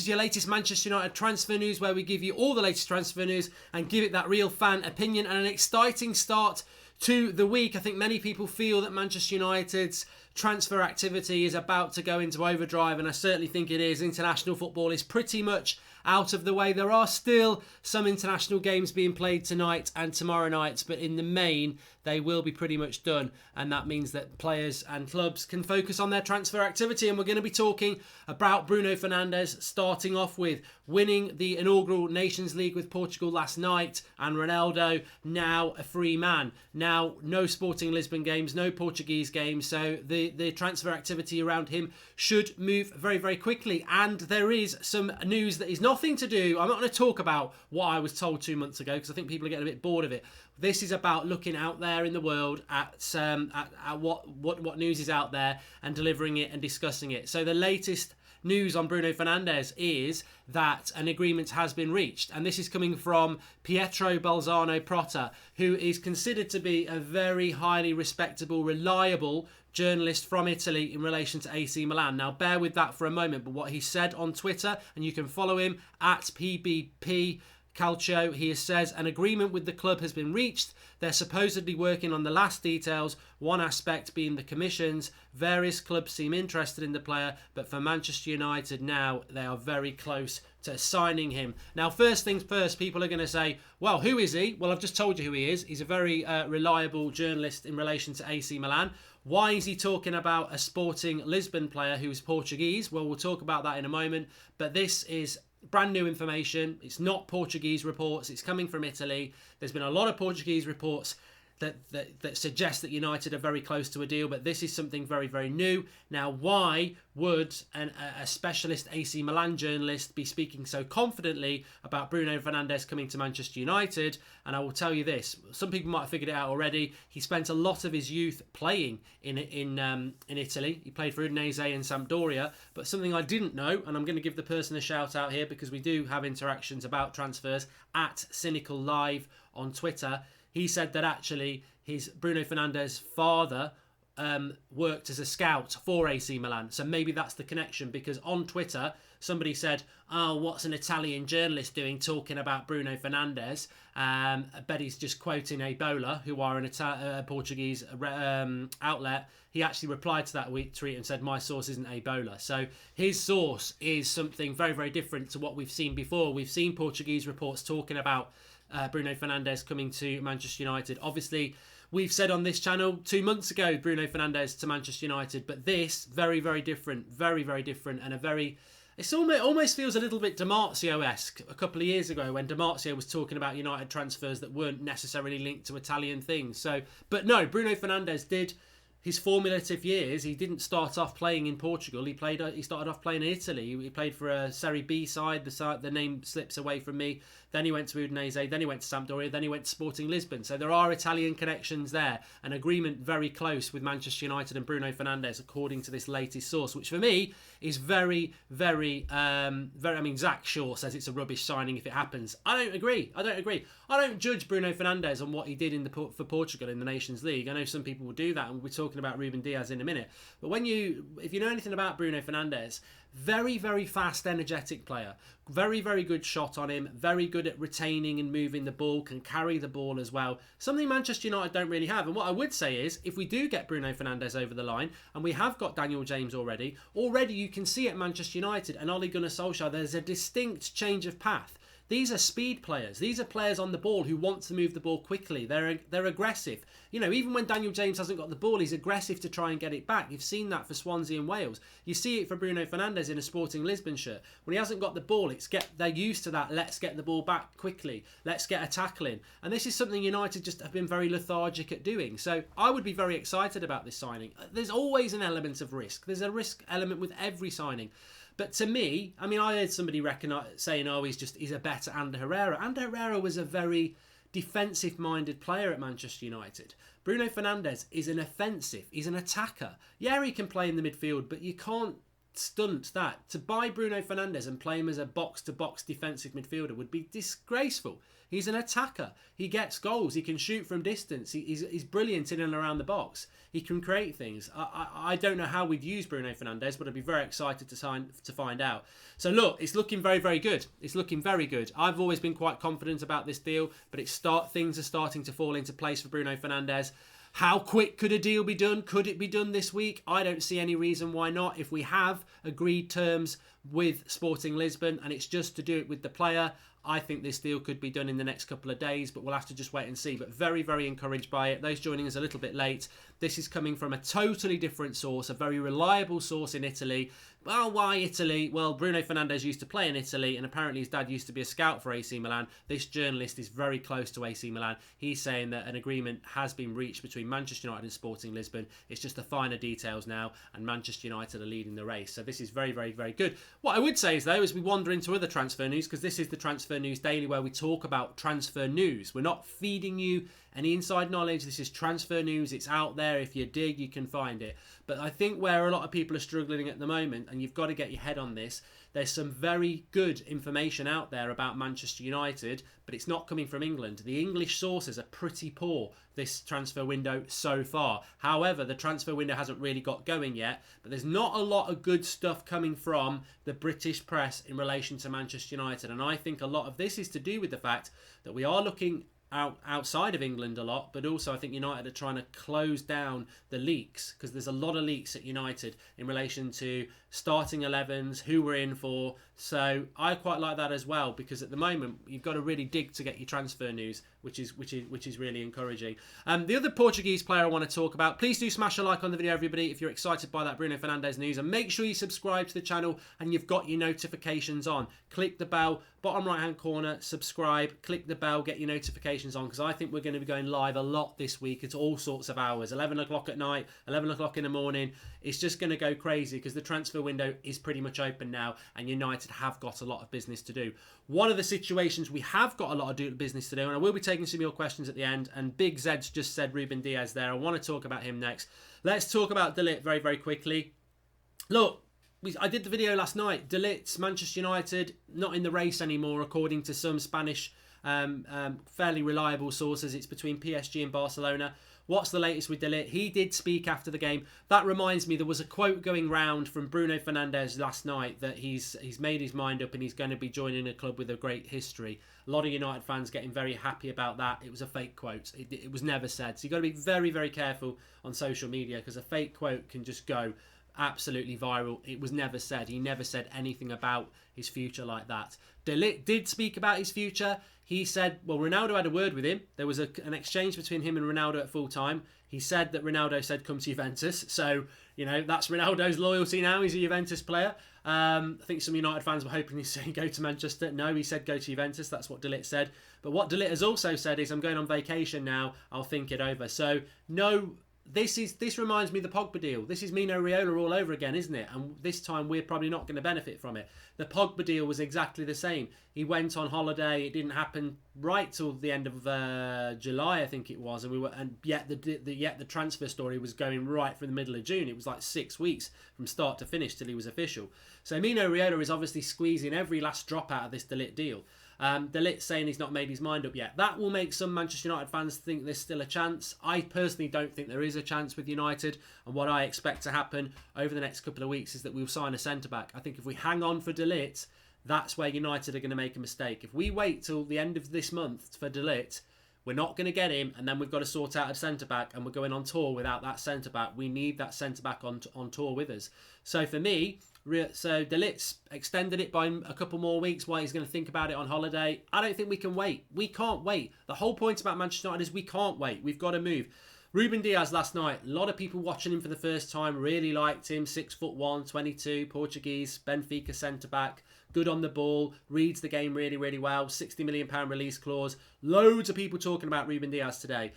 your latest Manchester United transfer news, where we give you all the latest transfer news and give it that real fan opinion, and an exciting start to the week. I think many people feel that Manchester United's transfer activity is about to go into overdrive, and I certainly think it is. International football is pretty much out of the way. There are still some international games being played tonight and tomorrow night, but in the main they will be pretty much done, and that means that players and clubs can focus on their transfer activity. And we're going to be talking about Bruno Fernandes, starting off with winning the inaugural Nations League with Portugal last night, and Ronaldo now a free man. Now no Sporting Lisbon games, no Portuguese games, so the transfer activity around him should move very, very quickly. And there is some news that is nothing to do. I'm not going to talk about what I was told 2 months ago, because I think people are getting a bit bored of it. This is about looking out there in the world at what news is out there and delivering it and discussing it. So the latest news on Bruno Fernandes is that an agreement has been reached, and this is coming from Pietro Balzano Prota, who is considered to be a very highly respectable, reliable journalist from Italy in relation to AC Milan. Now bear with that for a moment, but what he said on Twitter, and you can follow him at PBP Calcio, he says an agreement with the club has been reached. They're supposedly working on the last details, one aspect being the commissions. Various clubs seem interested in the player, but for Manchester United now, they are very close to signing him. Now, first things first, people are going to say, well, who is he? Well, I've just told you who he is. He's a very reliable journalist in relation to AC Milan. Why is he talking about a Sporting Lisbon player who's Portuguese? Well, we'll talk about that in a moment, but this is brand new information. It's not Portuguese reports. It's coming from Italy. There's been a lot of Portuguese reports that suggest that United are very close to a deal, but this is something very, very new. Now, why would a specialist AC Milan journalist be speaking so confidently about Bruno Fernandes coming to Manchester United? And I will tell you this, some people might have figured it out already. He spent a lot of his youth playing in Italy. He played for Udinese and Sampdoria, but something I didn't know, and I'm going to give the person a shout out here because we do have interactions about transfers at Cynical Live on Twitter. He said that actually his Bruno Fernandes' father worked as a scout for AC Milan. So maybe that's the connection, because on Twitter, somebody said, oh, what's an Italian journalist doing talking about Bruno Fernandes? I bet he's just quoting Ebola, who are a Portuguese outlet. He actually replied to that tweet and said, my source isn't Ebola. So his source is something very, very different to what we've seen before. We've seen Portuguese reports talking about Bruno Fernandes coming to Manchester United. Obviously, we've said on this channel 2 months ago, Bruno Fernandes to Manchester United, but this, very, very different, and a very... It almost feels a little bit Di Marzio-esque a couple of years ago when Di Marzio was talking about United transfers that weren't necessarily linked to Italian things. So, but no, Bruno Fernandes did his formative years. He didn't start off playing in Portugal. He started off playing in Italy. He played for a Serie B side. The name slips away from me. Then he went to Udinese. Then he went to Sampdoria. Then he went to Sporting Lisbon. So there are Italian connections there. An agreement very close with Manchester United and Bruno Fernandes, according to this latest source, which for me is very, very, I mean, Zach Shaw says it's a rubbish signing if it happens. I don't agree. I don't judge Bruno Fernandes on what he did for Portugal in the Nations League. I know some people will do that, and we'll be talking about Ruben Diaz in a minute. But if you know anything about Bruno Fernandes, very, very fast, energetic player. Very, very good shot on him. Very good at retaining and moving the ball. Can carry the ball as well. Something Manchester United don't really have. And what I would say is, if we do get Bruno Fernandes over the line, and we have got Daniel James already you can see at Manchester United and Ole Gunnar Solskjaer, there's a distinct change of path. These are speed players. These are players on the ball who want to move the ball quickly. They're aggressive. You know, even when Daniel James hasn't got the ball, he's aggressive to try and get it back. You've seen that for Swansea and Wales. You see it for Bruno Fernandes in a Sporting Lisbon shirt. When he hasn't got the ball, they're used to that. Let's get the ball back quickly. Let's get a tackle in. And this is something United just have been very lethargic at doing. So I would be very excited about this signing. There's always an element of risk. There's a risk element with every signing. But to me, I mean, I heard somebody saying, oh, he's a better Ander Herrera. Ander Herrera was a very defensive-minded player at Manchester United. Bruno Fernandes is an offensive. He's an attacker. Yeah, he can play in the midfield, but you can't stunt that. To buy Bruno Fernandes and play him as a box-to-box defensive midfielder would be disgraceful. He's an attacker. He gets goals. He can shoot from distance. He's brilliant in and around the box. He can create things. I don't know how we'd use Bruno Fernandes, but I'd be very excited to find out. So look, it's looking very, very good. It's looking very good. I've always been quite confident about this deal, but things are starting to fall into place for Bruno Fernandes. How quick could a deal be done? Could it be done this week? I don't see any reason why not. If we have agreed terms with Sporting Lisbon and it's just to do it with the player, I think this deal could be done in the next couple of days, but we'll have to just wait and see. But very, very encouraged by it. Those joining us a little bit late, this is coming from a totally different source, a very reliable source in Italy. Well, why Italy? Well, Bruno Fernandes used to play in Italy, and apparently his dad used to be a scout for AC Milan. This journalist is very close to AC Milan. He's saying that an agreement has been reached between Manchester United and Sporting Lisbon. It's just the finer details now, and Manchester United are leading the race. So this is very, very, very good. What I would say is, though, as we wander into other transfer news, because this is the Transfer News Daily where we talk about transfer news. We're not feeding you any inside knowledge. This is transfer news. It's out there. If you dig, you can find it. But I think where a lot of people are struggling at the moment, and you've got to get your head on this, there's some very good information out there about Manchester United, but it's not coming from England. The English sources are pretty poor this transfer window so far. However, the transfer window hasn't really got going yet, but there's not a lot of good stuff coming from the British press in relation to Manchester United. And I think a lot of this is to do with the fact that we are looking outside of England a lot, but also I think United are trying to close down the leaks, because there's a lot of leaks at United in relation to starting 11s, who we're in for. So I quite like that as well, because at the moment you've got to really dig to get your transfer news, which is really encouraging. The other Portuguese player I want to talk about, please do smash a like on the video, everybody, if you're excited by that Bruno Fernandes news, and make sure you subscribe to the channel and you've got your notifications on. Click the bell, bottom right hand corner, subscribe, click the bell, get your notifications on, because I think we're going to be going live a lot this week. It's all sorts of hours, 11 o'clock at night, 11 o'clock in the morning. It's just going to go crazy because the transfer window is pretty much open now, and United have got a lot of business to do. One of the situations we have got a lot of business to do, and I will be taking some of your questions at the end, and Big Zed's just said Ruben Diaz there. I want to talk about him next. Let's talk about De Ligt very, very quickly. Look, I did the video last night. De Ligt, Manchester United, not in the race anymore, according to some Spanish fairly reliable sources. It's between PSG and Barcelona. What's the latest with De Ligt? He did speak after the game. That reminds me, there was a quote going round from Bruno Fernandes last night that he's made his mind up and he's going to be joining a club with a great history. A lot of United fans getting very happy about that. It was a fake quote. It was never said. So you've got to be very, very careful on social media, because a fake quote can just go absolutely viral. It was never said. He never said anything about his future like that. De Ligt did speak about his future. He said, well, Ronaldo had a word with him. There was an exchange between him and Ronaldo at full time. He said that Ronaldo said, come to Juventus. So, you know, that's Ronaldo's loyalty now. He's a Juventus player. I think some United fans were hoping he'd say go to Manchester. No, he said go to Juventus. That's what De Ligt said. But what De Ligt has also said is, I'm going on vacation now. I'll think it over. So, no, this reminds me of the Pogba deal. This is Mino Raiola all over again, isn't it? And this time we're probably not going to benefit from it. The Pogba deal was exactly the same. He went on holiday. It didn't happen right till the end of July, I think it was, and yet the transfer story was going right from the middle of June. It was like 6 weeks from start to finish till he was official. So Mino Raiola is obviously squeezing every last drop out of this De Ligt deal. De Ligt saying he's not made his mind up yet. That will make some Manchester United fans think there's still a chance. I personally don't think there is a chance with United, and what I expect to happen over the next couple of weeks is that we'll sign a centre-back. I think if we hang on for De Ligt, that's where United are going to make a mistake. If we wait till the end of this month for De Ligt, we're not going to get him, and then we've got to sort out a centre-back, and we're going on tour without that centre-back. We need that centre-back on tour with us. So for me, so De Ligt's extended it by a couple more weeks while he's going to think about it on holiday. I don't think we can wait. We can't wait. The whole point about Manchester United is we can't wait. We've got to move. Ruben Diaz last night, a lot of people watching him for the first time really liked him. 6'1", 22, Portuguese, Benfica centre-back. Good on the ball, reads the game really, really well. £60 million release clause. Loads of people talking about Ruben Diaz today.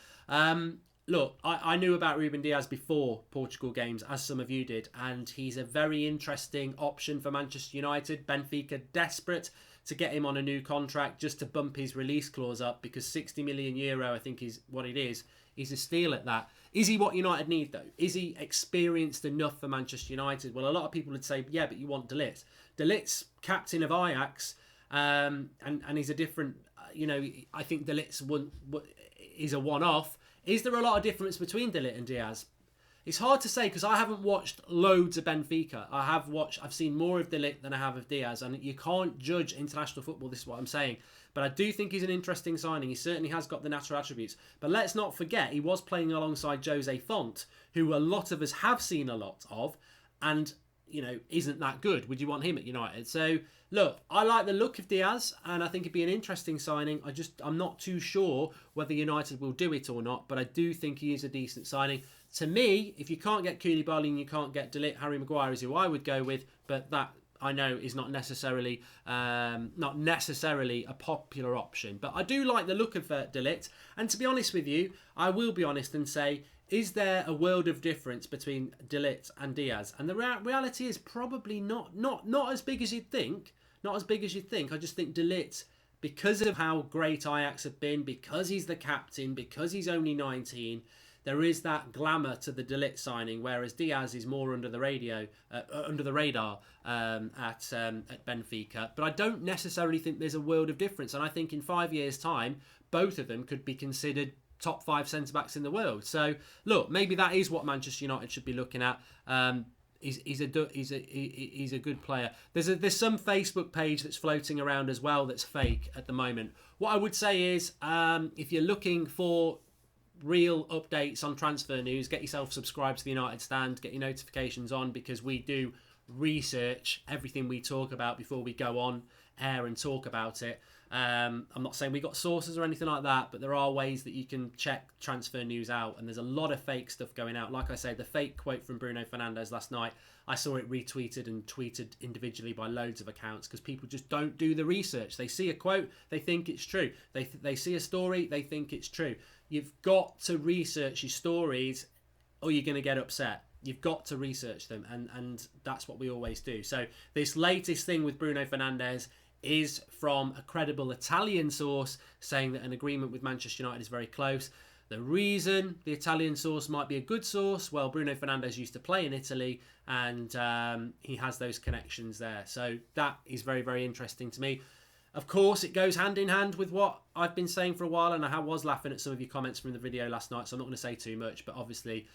Look, I knew about Ruben Diaz before Portugal games, as some of you did, and he's a very interesting option for Manchester United. Benfica desperate to get him on a new contract just to bump his release clause up, because €60 million, I think is what it is He's a steal at that. Is he what United need, though? Is he experienced enough for Manchester United? Well, a lot of people would say, yeah, but you want De Ligt. De Ligt's captain of Ajax, and he's a different, I think De Ligt's is a one-off. Is there a lot of difference between De Ligt and Diaz? It's hard to say because I haven't watched loads of Benfica. I've seen more of De Ligt than I have of Diaz, and you can't judge international football. This is what I'm saying. But I do think he's an interesting signing. He certainly has got the natural attributes. But let's not forget, he was playing alongside Jose Font, who a lot of us have seen a lot of, and isn't that good. Would you want him at United? So look, I like the look of Diaz, and I think it'd be an interesting signing. I'm not too sure whether United will do it or not, but I do think he is a decent signing. To me, if you can't get Koulibaly and you can't get De Ligt, Harry Maguire is who I would go with, but that I know is not necessarily a popular option. But I do like the look of De Ligt, and to be honest with you, I will be honest and say, is there a world of difference between De Ligt and Diaz? And the reality is probably not as big as you'd think. Not as big as you'd think. I just think De Ligt, because of how great Ajax have been, because he's the captain, because he's only 19, there is that glamour to the De Ligt signing, whereas Diaz is more under the radar at Benfica. But I don't necessarily think there's a world of difference, and I think in 5 years' time, both of them could be considered top 5 centre-backs in the world. So look, maybe that is what Manchester United should be looking at. He's a good player. There's some Facebook page that's floating around as well that's fake at the moment. What I would say is, if you're looking for real updates on transfer news, get yourself subscribed to the United Stand, get your notifications on, because we do research everything we talk about before we go on air and talk about it. I'm not saying we got sources or anything like that, but there are ways that you can check transfer news out, and there's a lot of fake stuff going out. Like I say, the fake quote from Bruno Fernandes last night, I saw it retweeted and tweeted individually by loads of accounts, because people just don't do the research. They see a quote, they think it's true. They see a story, they think it's true. You've got to research your stories or you're going to get upset. You've got to research them, and that's what we always do. So this latest thing with Bruno Fernandes is from a credible Italian source saying that an agreement with Manchester United is very close. The reason the Italian source might be a good source, well, Bruno Fernandes used to play in Italy, and he has those connections there. So that is very, very interesting to me. Of course, it goes hand in hand with what I've been saying for a while, and I was laughing at some of your comments from the video last night, so I'm not going to say too much, but obviously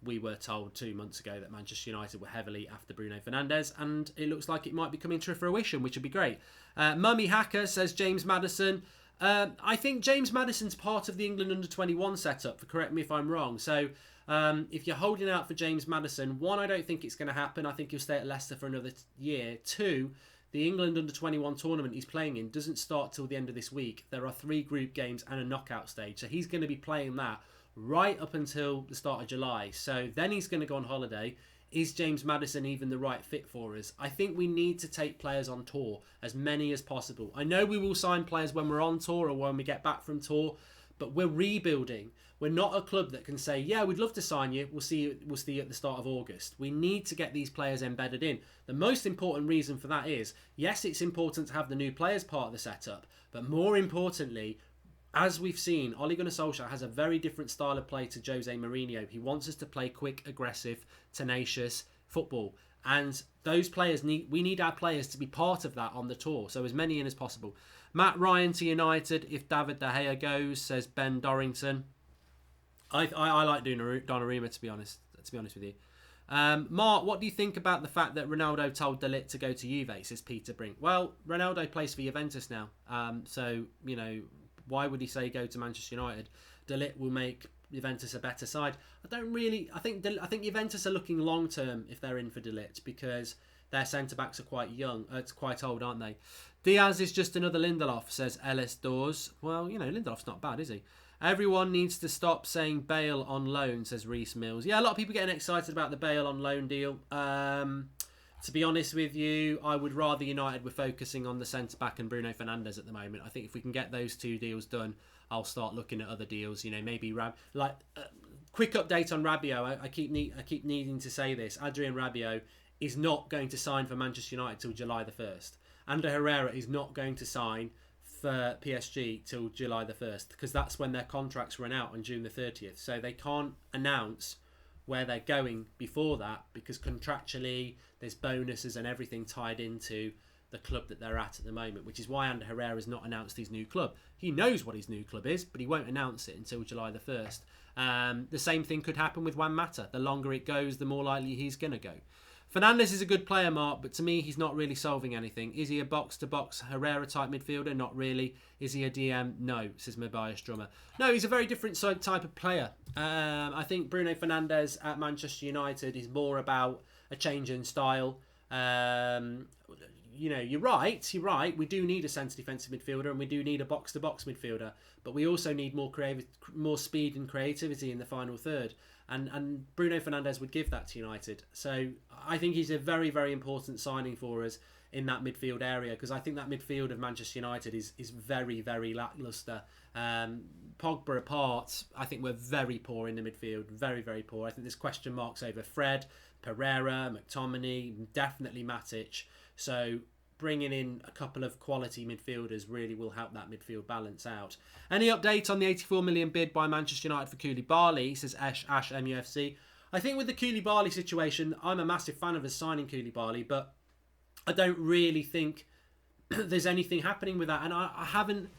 we were told 2 months ago that Manchester United were heavily after Bruno Fernandes, and it looks like it might be coming to fruition, which would be great. Mummy Hacker says James Maddison. I think James Maddison's part of the England under-21 setup, correct me if I'm wrong. So if you're holding out for James Maddison, one, I don't think it's going to happen. I think he'll stay at Leicester for another year. Two, the England under-21 tournament he's playing in doesn't start till the end of this week. There are 3 group games and a knockout stage, so he's going to be playing that right up until the start of July. So then he's going to go on holiday. Is James Maddison even the right fit for us? I think we need to take players on tour, as many as possible. I know we will sign players when we're on tour or when we get back from tour, but we're rebuilding. We're not a club that can say, yeah, we'd love to sign you. We'll see you at the start of August. We need to get these players embedded in. The most important reason for that is, yes, it's important to have the new players part of the setup, but more importantly, as we've seen, Ole Gunnar Solskjaer has a very different style of play to Jose Mourinho. He wants us to play quick, aggressive, tenacious football. And those players we need our players to be part of that on the tour. So as many in as possible. Matt Ryan to United if David De Gea goes, says Ben Dorrington. I like Donnarumma, to be honest with you. Mark, what do you think about the fact that Ronaldo told De Ligt to go to Juve, says Peter Brink? Well, Ronaldo plays for Juventus now. So, why would he say go to Manchester United? De Ligt will make Juventus a better side. I think Juventus are looking long term if they're in for De Ligt, because their centre backs are quite young. It's quite old, aren't they? Diaz is just another Lindelof, says Ellis Dawes. Well, Lindelof's not bad, is he? Everyone needs to stop saying Bale on loan, says Reece Mills. Yeah, a lot of people getting excited about the Bale on loan deal. To be honest with you, I would rather United were focusing on the centre-back and Bruno Fernandes at the moment. I think if we can get those 2 deals done, I'll start looking at other deals. Maybe quick update on Rabiot. I keep needing to say this. Adrien Rabiot is not going to sign for Manchester United till July the 1st. Ander Herrera is not going to sign for PSG till July the 1st, because that's when their contracts run out on June the 30th. So they can't announce where they're going before that, because contractually there's bonuses and everything tied into the club that they're at the moment, which is why Ander Herrera's not announced his new club. He knows what his new club is, but he won't announce it until July the 1st. The same thing could happen with Juan Mata. The longer it goes, the more likely he's going to go. Fernandes is a good player, Mark, but to me, he's not really solving anything. Is he a box-to-box Herrera-type midfielder? Not really. Is he a DM? No, says Mabias Drummer. No, he's a very different type of player. I think Bruno Fernandes at Manchester United is more about a change in style. You're right. We do need a centre defensive midfielder, and we do need a box-to-box midfielder, but we also need more speed and creativity in the final third. And Bruno Fernandes would give that to United. So I think he's a very, very important signing for us in that midfield area, because I think that midfield of Manchester United is very, very lacklustre. Pogba apart, I think we're very poor in the midfield. Very, very poor. I think there's question marks over Fred, Pereira, McTominay, definitely Matic. So bringing in a couple of quality midfielders really will help that midfield balance out. Any update on the 84 million bid by Manchester United for Koulibaly, says Ash MUFC. I think with the Koulibaly situation, I'm a massive fan of us signing Koulibaly, but I don't really think there's anything happening with that. And I haven't...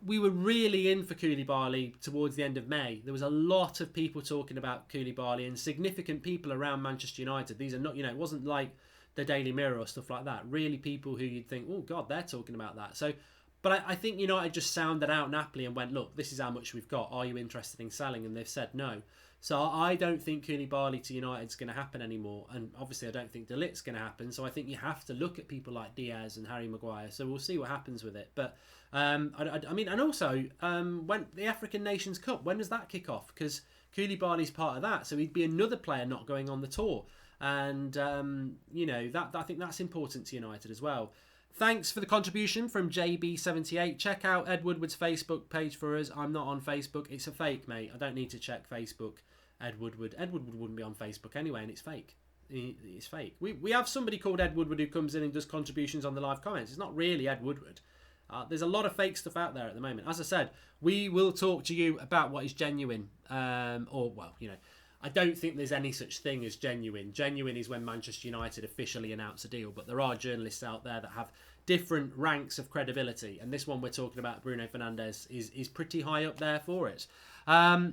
We were really in for Koulibaly towards the end of May. There was a lot of people talking about Koulibaly, and significant people around Manchester United. These are not, it wasn't like the Daily Mirror or stuff like that. Really people who you'd think, oh God, they're talking about that. So, but I think United just sounded out Napoli and went, look, this is how much we've got. Are you interested in selling? And they've said no. So I don't think Koulibaly to United's going to happen anymore. And obviously I don't think De Ligt's going to happen. So I think you have to look at people like Diaz and Harry Maguire. So we'll see what happens with it. But and also when the African Nations Cup, when does that kick off? Because Koulibaly's part of that. So he'd be another player not going on the tour. And, I think that's important to United as well. Thanks for the contribution from JB78. Check out Ed Woodward's Facebook page for us. I'm not on Facebook. It's a fake, mate. I don't need to check Facebook. Ed Woodward wouldn't be on Facebook anyway, and it's fake. It's fake. We have somebody called Ed Woodward who comes in and does contributions on the live comments. It's not really Ed Woodward. There's a lot of fake stuff out there at the moment. As I said, we will talk to you about what is genuine. I don't think there's any such thing as genuine. Genuine is when Manchester United officially announce a deal, but there are journalists out there that have different ranks of credibility, and this one we're talking about, Bruno Fernandes, is pretty high up there for it. Why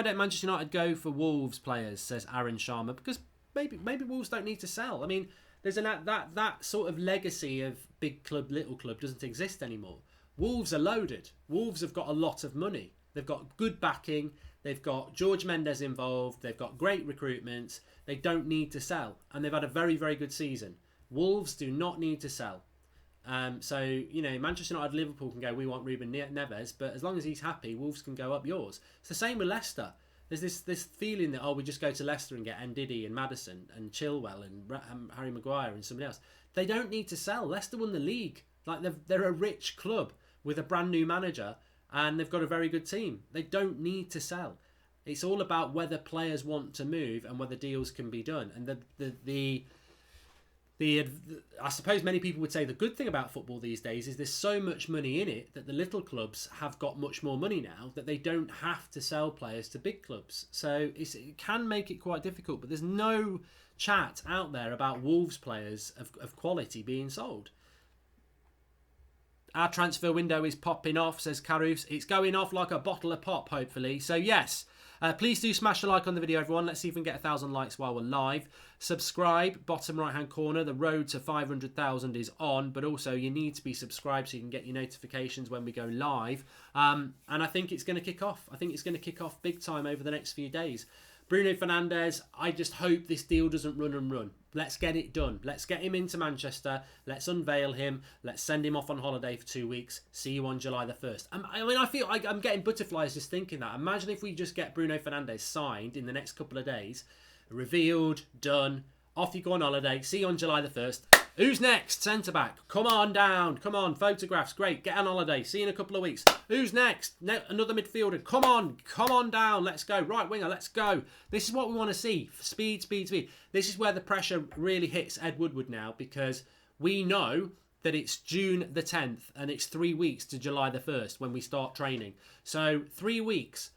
don't Manchester United go for Wolves players, says Aaron Sharma? Because maybe Wolves don't need to sell. I mean, there's that sort of legacy of big club, little club doesn't exist anymore. Wolves are loaded. Wolves have got a lot of money. They've got good backing. They've got George Mendes involved. They've got great recruitment. They don't need to sell. And they've had a very, very good season. Wolves do not need to sell. Manchester United, Liverpool can go, we want Ruben Neves. But as long as he's happy, Wolves can go up yours. It's the same with Leicester. There's this feeling that, we just go to Leicester and get Ndidi and Maddison and Chilwell and Harry Maguire and somebody else. They don't need to sell. Leicester won the league. Like they're a rich club with a brand new manager. And they've got a very good team. They don't need to sell. It's all about whether players want to move and whether deals can be done. And I suppose many people would say the good thing about football these days is there's so much money in it that the little clubs have got much more money now that they don't have to sell players to big clubs. So it can make it quite difficult. But there's no chat out there about Wolves players of quality being sold. Our transfer window is popping off, says Karus. It's going off like a bottle of pop, hopefully. So, yes, please do smash a like on the video, everyone. Let's see if we can get 1,000 likes while we're live. Subscribe, bottom right-hand corner. The road to 500,000 is on, but also you need to be subscribed so you can get your notifications when we go live. And I think it's going to kick off. I think it's going to kick off big time over the next few days. Bruno Fernandes, I just hope this deal doesn't run and run. Let's get it done. Let's get him into Manchester. Let's unveil him. Let's send him off on holiday for 2 weeks. See you on July the 1st. I feel like I'm getting butterflies just thinking that. Imagine if we just get Bruno Fernandes signed in the next couple of days, revealed, done, off you go on holiday. See you on July the 1st. Who's next? Centre-back. Come on down. Come on. Photographs. Great. Get on holiday. See you in a couple of weeks. Who's next? Another midfielder. Come on. Come on down. Let's go. Right winger. Let's go. This is what we want to see. Speed, speed, speed. This is where the pressure really hits Ed Woodward now, because we know that it's June the 10th and it's 3 weeks to July the 1st when we start training. So 3 weeks,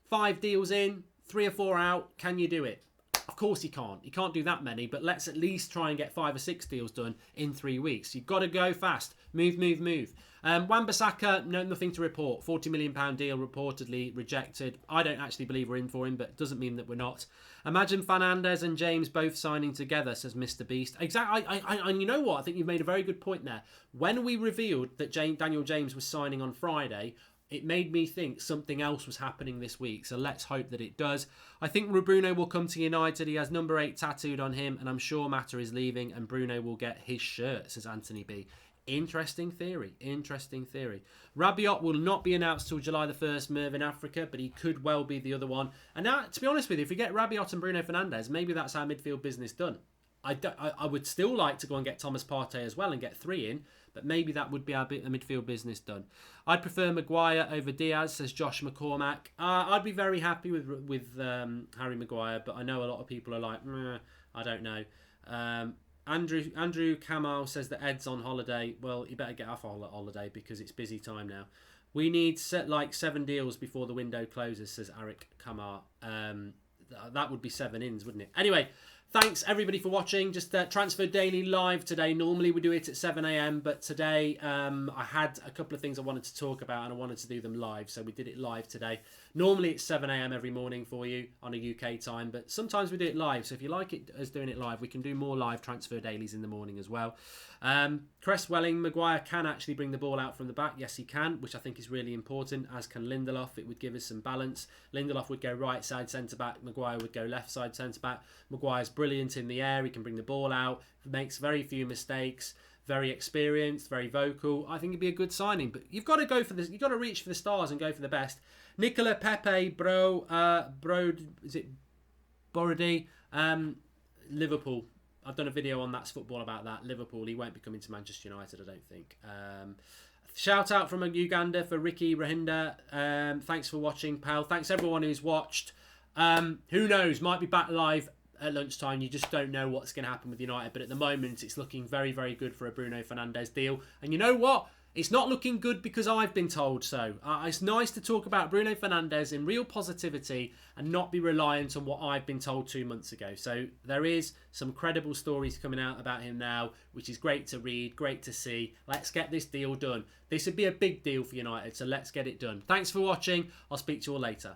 5 deals in, 3 or 4 out. Can you do it? Of course he can't. He can't do that many, but let's at least try and get 5 or 6 deals done in 3 weeks. You've got to go fast. Move, move, move. Wan-Bissaka, nothing to report. £40 million deal reportedly rejected. I don't actually believe we're in for him, but it doesn't mean that we're not. Imagine Fernandes and James both signing together, says Mr. Beast. Exactly. And you know what? I think you've made a very good point there. When we revealed that Daniel James was signing on Friday, it made me think something else was happening this week. So let's hope that it does. I think Bruno will come to United. He has number 8 tattooed on him, and I'm sure Mata is leaving, and Bruno will get his shirt, says Anthony B. Interesting theory. Interesting theory. Rabiot will not be announced till July the 1st, Merv in Africa, but he could well be the other one. And now, to be honest with you, if we get Rabiot and Bruno Fernandes, maybe that's our midfield business done. I would still like to go and get Thomas Partey as well and get 3 in, but maybe that would be our midfield business done. I'd prefer Maguire over Diaz, says Josh McCormack. I'd be very happy with Harry Maguire, but I know a lot of people are like, I don't know. Andrew Kamal says that Ed's on holiday. Well, you better get off holiday because it's busy time now. We need 7 deals before the window closes, says Eric Kamar. That would be 7 ins, wouldn't it? Anyway, thanks everybody for watching. Just Transfer Daily live today. Normally we do it at 7 a.m, but today I had a couple of things I wanted to talk about and I wanted to do them live, so we did it live today. Normally it's 7 a.m. every morning for you on a UK time, but sometimes we do it live. So if you like it as doing it live, we can do more live Transfer Dailies in the morning as well. Cresswelling, Maguire can actually bring the ball out from the back. Yes, he can, which I think is really important, as can Lindelof. It would give us some balance. Lindelof would go right side centre-back. Maguire would go left side centre-back. Maguire's brilliant in the air. He can bring the ball out. Makes very few mistakes. Very experienced, very vocal. I think it'd be a good signing. But you've got to go for this. You've got to reach for the stars and go for the best. Nicola Pepe, is it Borody? Liverpool. I've done a video on That's Football about that. Liverpool, he won't be coming to Manchester United, I don't think. Shout out from Uganda for Ricky Rahinda. Thanks for watching, pal. Thanks everyone who's watched. Who knows? Might be back live at lunchtime. You just don't know what's going to happen with United. But at the moment, it's looking very, very good for a Bruno Fernandes deal. And you know what? It's not looking good because I've been told so. It's nice to talk about Bruno Fernandes in real positivity and not be reliant on what I've been told 2 months ago. So there is some credible stories coming out about him now, which is great to read, great to see. Let's get this deal done. This would be a big deal for United, so let's get it done. Thanks for watching. I'll speak to you all later.